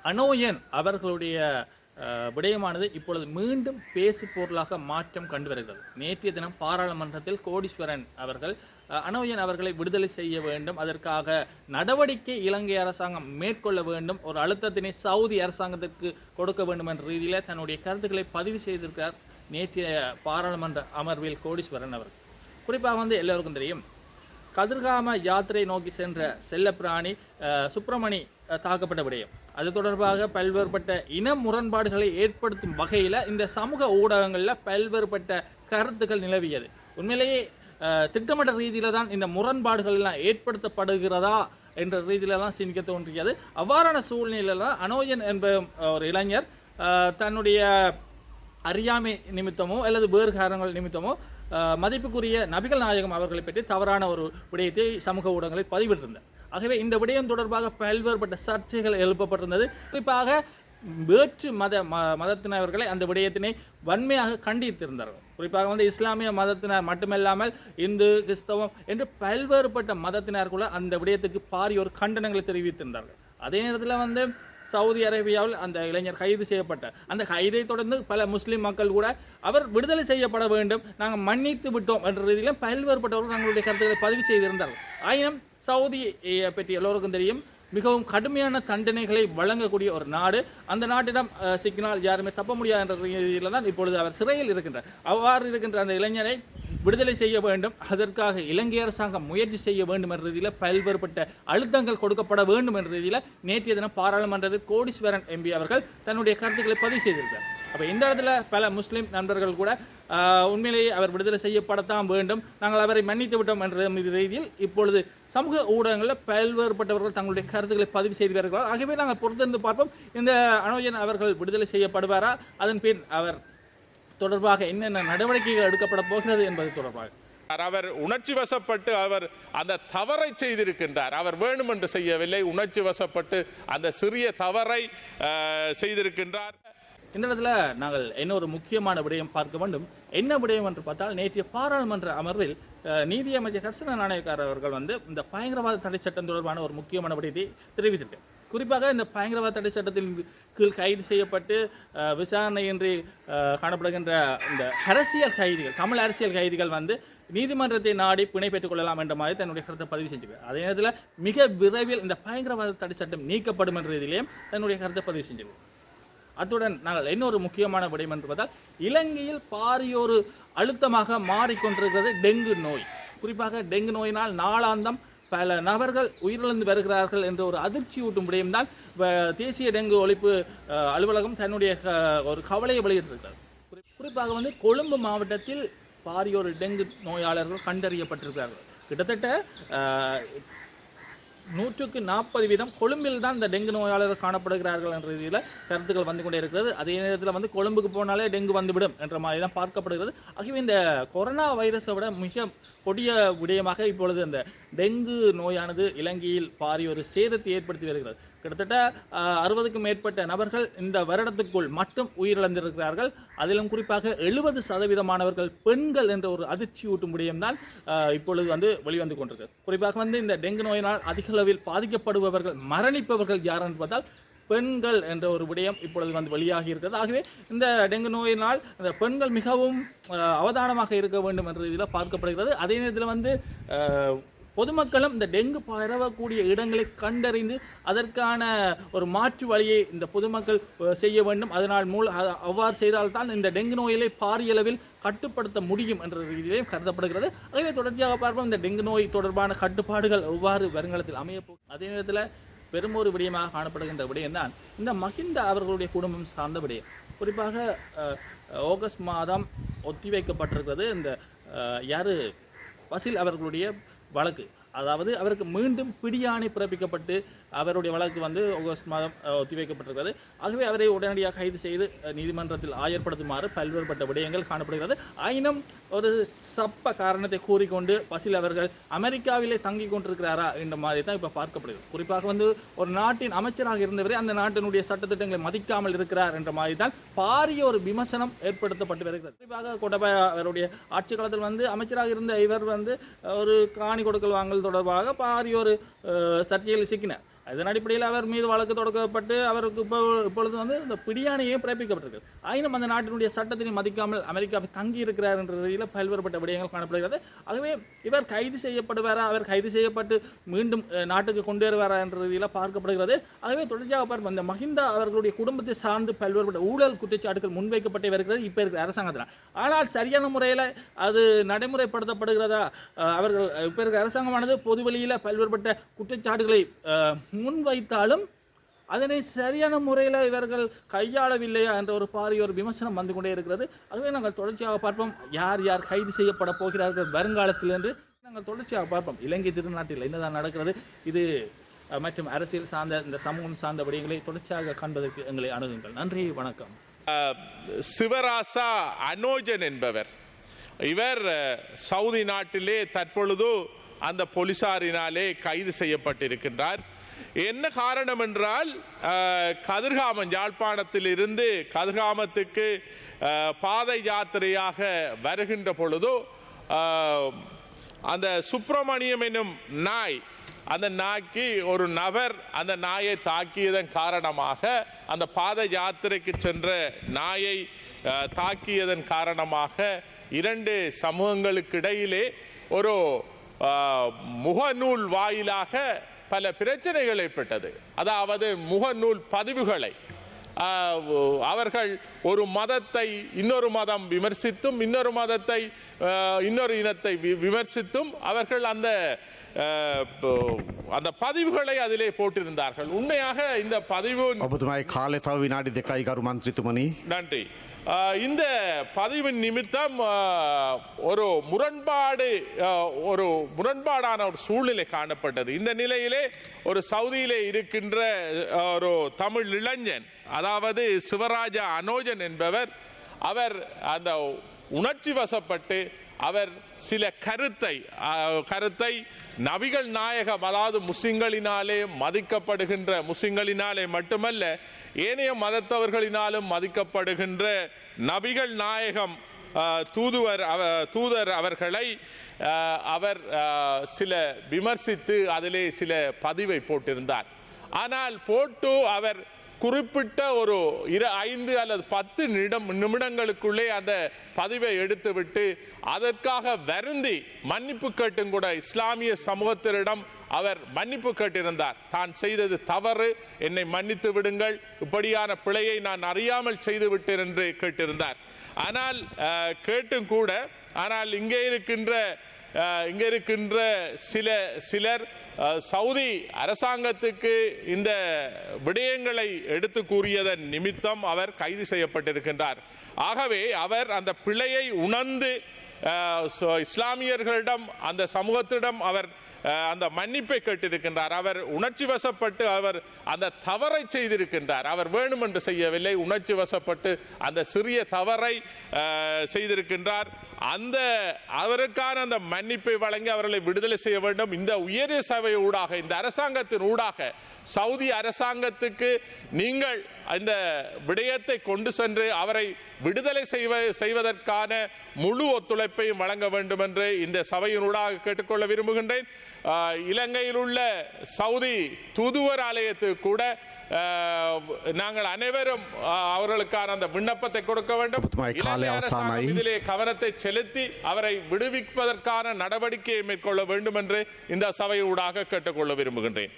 அனோயன் அவர்களுடைய விடயமானது இப்பொழுது மீண்டும் பேசு பொருளாக மாற்றம் கண்டு வருகிறது. நேற்றைய தினம் பாராளுமன்றத்தில் கோடீஸ்வரன் அவர்கள் அனோயன் அவர்களை விடுதலை செய்ய வேண்டும், அதற்காக நடவடிக்கை இலங்கை அரசாங்கம் மேற்கொள்ள வேண்டும், ஒரு அழுத்தத்தினை சவுதி அரசாங்கத்திற்கு கொடுக்க வேண்டும் என்ற ரீதியில் தன்னுடைய கருத்துக்களை பதிவு செய்திருக்கிறார் நேற்றைய பாராளுமன்ற அமர்வில் கோடீஸ்வரன் அவர்கள். குறிப்பாக எல்லோருக்கும் தெரியும், கதிர்காம யாத்திரை நோக்கி சென்ற செல்லப்பிராணி சுப்பிரமணி தாக்கப்பட்ட விடயம். அது தொடர்பாக பல்வேறுபட்ட இன முரண்பாடுகளை ஏற்படுத்தும் வகையில் இந்த சமூக ஊடகங்களில் பல்வேறுபட்ட கருத்துக்கள் நிலவியது. உண்மையிலேயே திட்டமிட்ட ரீதியில் தான் இந்த முரண்பாடுகள் எல்லாம் ஏற்படுத்தப்படுகிறதா என்ற ரீதியில் தான் சிந்திக்க தோன்றியது. அவ்வாறான சூழ்நிலையில் தான் அனோயன் என்ற ஒரு இளைஞர் தன்னுடைய அறியாமை நிமித்தமோ அல்லது வேறு காரணங்கள் நிமித்தமோ மதிப்புக்குரிய நபிகள் நாயகம் அவர்களை பற்றி தவறான ஒரு விடயத்தை சமூக ஊடகங்களில் பதிவிட்டிருந்தார். ஆகவே இந்த விடயம் தொடர்பாக பல்வேறுபட்ட சர்ச்சைகள் எழுப்பப்பட்டிருந்தது. குறிப்பாக வேற்று மதத்தினர்களை அந்த விடயத்தினை வன்மையாக கண்டித்திருந்தார்கள். குறிப்பாக இஸ்லாமிய மதத்தினர் மட்டுமல்லாமல் இந்து, கிறிஸ்தவம் என்று பல்வேறுபட்ட மதத்தினருக்குள்ள அந்த விடயத்துக்கு பாரிய ஒரு கண்டனங்களை தெரிவித்திருந்தார்கள். அதே நேரத்தில் சவுதி அரேபியாவில் அந்த இளைஞர் கைது செய்யப்பட்ட அந்த கைதை தொடர்ந்து பல முஸ்லீம் மக்கள் கூட அவர் விடுதலை செய்யப்பட வேண்டும், நாங்கள் மன்னித்து விட்டோம் என்ற ரீதியில் பல்வேறுபட்டவர்கள் தங்களுடைய கருத்துக்களை பதிவு செய்திருந்தார்கள். ஆயினும் சவுதியை பற்றி எல்லோருக்கும் தெரியும், மிகவும் கடுமையான தண்டனைகளை வழங்கக்கூடிய ஒரு நாடு. அந்த நாட்டிடம் சிக்கினால் யாருமே தப்ப முடியாது என்ற ரீதியில் தான் இப்பொழுது அவர் சிறையில் இருக்கின்றார். அவ்வாறு இருக்கின்ற அந்த இளைஞரை விடுதலை செய்ய வேண்டும், அதற்காக இலங்கை அரசாங்கம் முயற்சி செய்ய வேண்டும் என்ற ரீதியில் பல்வேறுபட்ட அழுத்தங்கள் கொடுக்கப்பட வேண்டும் என்ற ரீதியில் நேற்றைய தினம் பாராளுமன்றத்தில் கோடீஸ்வரன் எம்பி அவர்கள் தன்னுடைய கருத்துக்களை பதிவு செய்திருக்கிறார். அப்போ இந்த இடத்துல பல முஸ்லீம் நண்பர்கள் கூட உண்மையிலேயே அவர் விடுதலை செய்யப்படத்தான் வேண்டும், நாங்கள் அவரை மன்னித்து விட்டோம் என்ற ரீதியில் இப்பொழுது சமூக ஊடகங்களில் பல்வேறுபட்டவர்கள் தங்களுடைய கருத்துக்களை பதிவு செய்து வருகிறார்கள். ஆகவே நாங்கள் பொறுத்திருந்து பார்ப்போம், இந்த அனோயன் அவர்கள் விடுதலை செய்யப்படுவாரா, அதன் பின் அவர் தொடர்பாக என்னென்ன நடவடிக்கைகள் எடுக்கப்பட போகிறது என்பது தொடர்பாக. அவர் உணர்ச்சி வசப்பட்டு அவர் அந்த தவறை செய்திருக்கின்றார். அவர் வேணும் என்று செய்யவில்லை, உணர்ச்சி வசப்பட்டு அந்த சிறிய தவறை செய்திருக்கின்றார். இந்த இடத்துல நாங்கள் இன்னொரு முக்கியமான விடயம் பார்க்க வேண்டும். என்ன விடயம் என்று பார்த்தால், நேற்றைய பாராளுமன்ற அமர்வில் நீதியமைச்சர் கர்சன நாணயக்கார் அவர்கள் இந்த பயங்கரவாத தடை சட்டம் தொடர்பான ஒரு முக்கியமான விடயத்தை தெரிவித்திருக்கிறார். குறிப்பாக இந்த பயங்கரவாத தடை சட்டத்தின் கீழ் கைது செய்யப்பட்டு விசாரணையின்றி காணப்படுகின்ற இந்த அரசியல் கைதிகள், தமிழ் அரசியல் கைதிகள் நீதிமன்றத்தை நாடி பிணை பெற்றுக் கொள்ளலாம் என்ற மாதிரி தன்னுடைய கருத்தை பதிவு செஞ்சிருக்கார். அதே நேரத்தில் மிக விரைவில் இந்த பயங்கரவாத தடை சட்டம் நீக்கப்படும் என்ற ரீதியிலேயும் தன்னுடைய கருத்தை பதிவு செஞ்சிருக்கார். அத்துடன் நாங்கள் இன்னொரு முக்கியமான விடயம் என்று பார்த்தால், இலங்கையில் பாரியோரு அழுத்தமாக மாறிக்கொண்டிருக்கிறது டெங்கு நோய். குறிப்பாக டெங்கு நோயினால் நாளாந்தம் பல நபர்கள் உயிரிழந்து வருகிறார்கள் என்ற ஒரு அதிர்ச்சியூட்டும் விடயம்தான் தேசிய டெங்கு ஒழிப்பு அலுவலகம் தன்னுடைய ஒரு கவலையை வெளியிட்டிருக்கிறது. குறிப்பாக கொழும்பு மாவட்டத்தில் பாரியோரு டெங்கு நோயாளர்கள் கண்டறியப்பட்டிருக்கிறார்கள். கிட்டத்தட்ட 140% கொழும்பில் தான் இந்த டெங்கு நோயாளர்கள் காணப்படுகிறார்கள் என்ற ரீதியில் கருத்துக்கள் வந்து கொண்டே இருக்கிறது. அதே நேரத்தில் கொழும்புக்கு போனாலே டெங்கு வந்துவிடும் என்ற மாதிரி தான் பார்க்கப்படுகிறது. ஆகவே இந்த கொரோனா வைரஸை விட மிக கொடிய விடயமாக இப்பொழுது இந்த டெங்கு நோயானது இலங்கையில் பாரிய ஒரு சேதத்தை ஏற்படுத்தி வருகிறது. கிட்டத்தட்ட 60க்கும் மேற்பட்ட நபர்கள் இந்த வருடத்துக்குள் மட்டும் உயிரிழந்திருக்கிறார்கள். அதிலும் குறிப்பாக 70% பெண்கள் என்ற ஒரு அதிர்ச்சியூட்டும் விடயம்தான் இப்பொழுது வெளிவந்து கொண்டிருக்கிறது. குறிப்பாக இந்த டெங்கு நோயினால் அதிக அளவில் பாதிக்கப்படுபவர்கள், மரணிப்பவர்கள் யார் என்று பார்த்தால் பெண்கள் என்ற ஒரு விடயம் இப்பொழுது வெளியாகி இருக்கிறது. ஆகவே இந்த டெங்கு நோயினால் இந்த பெண்கள் மிகவும் அவதானமாக இருக்க வேண்டும் என்ற இதில் பார்க்கப்படுகிறது. அதே நேரத்தில் பொதுமக்களும் இந்த டெங்கு பரவக்கூடிய இடங்களை கண்டறிந்து அதற்கான ஒரு மாற்று வழியை இந்த பொதுமக்கள் செய்ய வேண்டும். அதனால் அவ்வாறு செய்தால்தான் இந்த டெங்கு நோயிலை பாரிய அளவில் கட்டுப்படுத்த முடியும் என்ற ரீதியிலையும் கருதப்படுகிறது. ஆகவே தொடர்ச்சியாக பார்ப்போம் இந்த டெங்கு நோய் தொடர்பான கட்டுப்பாடுகள் எவ்வாறு வருங்காலத்தில் அமையப்போகும். அதே நேரத்தில் பெருமொரு விடயமாக காணப்படுகின்ற விடயம்தான் இந்த மஹிந்த அவர்களுடைய குடும்பம் சார்ந்த விடயம். குறிப்பாக ஆகஸ்ட் மாதம் ஒத்திவைக்கப்பட்டிருக்கிறது இந்த பசில் அவர்களுடைய வழக்கு. அதாவது அவருக்கு மீண்டும் பிடியாணை பிறப்பிக்கப்பட்டு அவருடைய வழக்கு ஆகஸ்ட் மாதம் ஒத்திவைக்கப்பட்டிருக்கிறது. ஆகவே அவரை உடனடியாக கைது செய்து நீதிமன்றத்தில் ஆயர்படுத்துமாறு பல்வேறுபட்ட விடயங்கள் காணப்படுகிறது. ஆயினும் ஒரு சப்ப காரணத்தை கூறிக்கொண்டு பசில் அவர்கள் அமெரிக்காவிலே தங்கி கொண்டிருக்கிறாரா என்ற மாதிரி தான் இப்போ பார்க்கப்படுகிறது. குறிப்பாக ஒரு நாட்டின் அமைச்சராக இருந்தவரை அந்த நாட்டினுடைய சட்டத்திட்டங்களை மதிக்காமல் இருக்கிறார் என்ற மாதிரி தான் பாரிய ஒரு விமர்சனம் ஏற்படுத்தப்பட்டு வருகிறது. குறிப்பாக கோட்டபாய அவருடைய ஆட்சி காலத்தில் அமைச்சராக இருந்த இவர் ஒரு காணி கொடுக்கல் வாங்கல் தொடர்பாக பாரிய ஒரு சர்ச்சையில் சிக்கினார். அதன் அடிப்படையில் அவர் மீது வழக்கு தொடக்கப்பட்டு அவருக்கு இப்பொழுது வந்து இந்த பிடியாணையே பிறப்பிக்கப்பட்டிருக்கு. ஆயினும் அந்த நாட்டினுடைய சட்டத்தினை மதிக்காமல் அமெரிக்காவை தங்கி இருக்கிறார் என்ற ரீதியில் பல்வேறுபட்ட விடயங்கள் காணப்படுகிறது. ஆகவே இவர் கைது செய்யப்படுவாரா, அவர் கைது செய்யப்பட்டு மீண்டும் நாட்டுக்கு கொண்டு வருவாரா என்ற ரீதியில் பார்க்கப்படுகிறது. ஆகவே தொடர்ச்சியாக பார்ப்போம். இந்த மஹிந்தா அவர்களுடைய குடும்பத்தை சார்ந்து பல்வேறுபட்ட ஊழல் குற்றச்சாட்டுகள் முன்வைக்கப்பட்டு வருகிறது இப்போ இருக்கிற அரசாங்கத்தில். ஆனால் சரியான முறையில் அது நடைமுறைப்படுத்தப்படுகிறதா? அவர்கள் இப்போ இருக்கிற அரசாங்கமானது பொதுவெளியில் பல்வேறுபட்ட குற்றச்சாட்டுகளை முன்வைத்தாலும் அதனை சரியான முறையில் இவர்கள் கையாளவில்லையா என்ற ஒரு பாரிய ஒரு விமர்சனம் வந்து கொண்டே இருக்கிறது. ஆகவே நாங்கள் தொடர்ச்சியாக பார்ப்போம் யார் யார் கைது செய்யப்பட போகிறார்கள் வருங்காலத்தில் என்று நாங்கள் தொடர்ச்சியாக பார்ப்போம். இலங்கை திருநாட்டில் என்னதான் நடக்கிறது இது மற்றும் அரசியல் சார்ந்த இந்த சமூகம் சார்ந்த விடயங்களை தொடர்ச்சியாக காண்பதற்கு எங்களை அணுகுங்கள். நன்றி, வணக்கம். சிவராசா அனோஜன் என்பவர், இவர் சவுதி நாட்டிலே தற்பொழுது அந்த போலீசாரினாலே கைது செய்யப்பட்டிருக்கின்றார். என்ன காரணம் என்றால் கதிர்காமம் யாழ்ப்பாணத்தில் இருந்து கதிர்காமத்துக்கு பாதை யாத்திரையாக வருகின்ற பொழுது அந்த சுப்பிரமணியம் என்னும் நாய், அந்த நாய்க்கு ஒரு நபர் அந்த நாயை தாக்கியதன் காரணமாக, அந்த பாத யாத்திரைக்கு சென்ற நாயை தாக்கியதன் காரணமாக இரண்டு சமூகங்களுக்கு இடையிலே ஒரு முகநூல் வாயிலாக பல பிரச்சனைகள் ஏற்பட்டது. அதாவது முகநூல் பதிவுகளை அவர்கள் ஒரு மதத்தை இன்னொரு மதம் விமர்சித்தும் இன்னொரு மதத்தை இன்னொரு இனத்தை விமர்சித்தும் அவர்கள் அந்த பதிவுகளை அதிலே போட்டிருந்தார்கள். உண்மையாக இந்த பதிவு நன்றி. இந்த பதிவின் நிமித்தம் ஒரு முரண்பாடான ஒரு சூழ்நிலை காணப்பட்டது. இந்த நிலையிலே ஒரு சவுதியிலே இருக்கின்ற ஒரு தமிழ் இளைஞன், அதாவது சிவராஜா அனோஜன் என்பவர், அவர் அந்த உணர்ச்சி வசப்பட்டு அவர் சில கருத்தை நபிகள் நாயகம், அதாவது முஸ்லிம்களினாலே மதிக்கப்படுகின்ற, முஸ்லிம்களினாலே மட்டுமல்ல ஏனைய மதத்தவர்களினாலும் மதிக்கப்படுகின்ற நபிகள் நாயகம் தூதர் அவர்களை அவர் சில விமர்சித்து அதிலே சில பதிவை போட்டிருந்தார். ஆனால் போட்டு அவர் குறிப்பிட்ட ஒரு 5 அல்லது 10 நிமிடங்களுக்குள்ளே அந்த பதிவை எடுத்துவிட்டு அதற்காக வருந்தி மன்னிப்பு கேட்டும் கூட இஸ்லாமிய சமூகத்தினரிடம் அவர் மன்னிப்பு கேட்டிருந்தார். தான் செய்தது தவறு, என்னை மன்னித்து விடுங்கள், இப்படியான பிழையை நான் அறியாமல் செய்து விட்டேன் என்று கேட்டிருந்தார். ஆனால் கேட்டும் கூட, ஆனால் இங்கே இருக்கின்ற சிலர் சவுதி அரசாங்கத்துக்கு இந்த விடயங்களை எடுத்து கூறியதன் நிமித்தம் அவர் கைது செய்யப்பட்டிருக்கின்றார். ஆகவே அவர் அந்த பிழையை உணர்ந்து இஸ்லாமியர்களிடம், அந்த சமூகத்திடம் அவர் அந்த மன்னிப்பை கேட்டிருக்கின்றார். அவர் உணர்ச்சி வசப்பட்டு அவர் அந்த தவறை செய்திருக்கின்றார். அவர் வேணுமென்று செய்யவில்லை, உணர்ச்சி வசப்பட்டு அந்த சிறிய தவறை செய்திருக்கின்றார். அவருக்கான அந்த மன்னிப்பை வழங்கி அவர்களை விடுதலை செய்ய வேண்டும். இந்த உயரிய சபை ஊடாக, இந்த அரசாங்கத்தின் ஊடாக சவுதி அரசாங்கத்துக்கு நீங்கள் இந்த விடயத்தை கொண்டு சென்று அவரை விடுதலை செய்வதற்கான முழு ஒத்துழைப்பையும் வழங்க வேண்டும் என்று இந்த சபையினூடாக கேட்டுக்கொள்ள விரும்புகின்றேன். இலங்கையில் உள்ள சவுதி தூதுவர் ஆலயத்துக்கு கூட நாங்கள் அனைவரும் அவர்களுக்கான அந்த விண்ணப்பத்தை கொடுக்க வேண்டும். இதிலே கவனத்தை செலுத்தி அவரை விடுவிப்பதற்கான நடவடிக்கையை மேற்கொள்ள வேண்டும் என்று இந்த சபையூடாக கேட்டுக்கொள்ள விரும்புகின்றேன்.